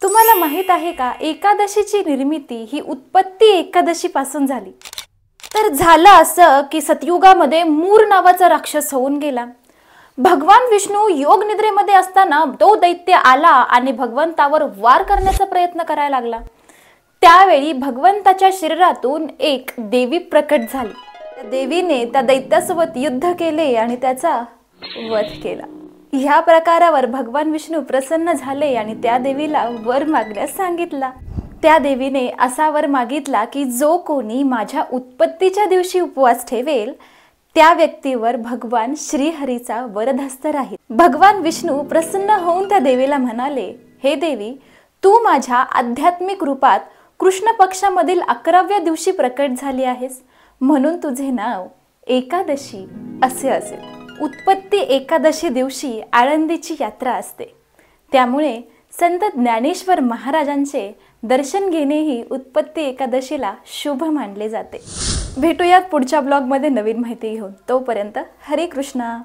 तुम्हाला माहित आहे का, एकादशीची निर्मिती ही उत्पत्ती एकादशी पासून झाली। तर झालं असं की सतयुगामध्ये मूर नावाचा राक्षस होऊन गेला। भगवान विष्णू योग निद्रेमध्ये असताना तो दैत्य आला आणि भगवंतावर वार करण्याचा प्रयत्न करायला लागला। त्यावेळी भगवंताच्या शरीरातून एक देवी प्रकट झाली। त्या देवीने त्या दैत्यासोबत युद्ध केले आणि त्याचा वध केला। ह्या प्रकारावर भगवान विष्णू प्रसन्न झाले आणि त्या देवीला वर मागण्यास सांगितला। त्या देवीने असा वर मागितला की जो कोणी माझ्या उत्पत्तीच्या दिवशी उपवास ठेवेल त्या व्यक्तीवर भगवान श्रीहरीचा वरदहस्त राहील। भगवान विष्णू प्रसन्न होऊन त्या देवीला म्हणाले, हे देवी, तू माझ्या आध्यात्मिक रूपात कृष्ण पक्षामधील 11व्या दिवशी प्रकट झाली आहेस, म्हणून तुझे नाव एकादशी असे असेल। उत्पत्ती एकादशी दिवशी आळंदीची यात्रा असते, त्यामुळे संत ज्ञानेश्वर महाराजांचे दर्शन घेणेही उत्पत्ती एकादशीला शुभ मानले जाते। भेटूयात पुढच्या ब्लॉगमध्ये नवीन माहिती घेऊन। तोपर्यंत हरे कृष्णा।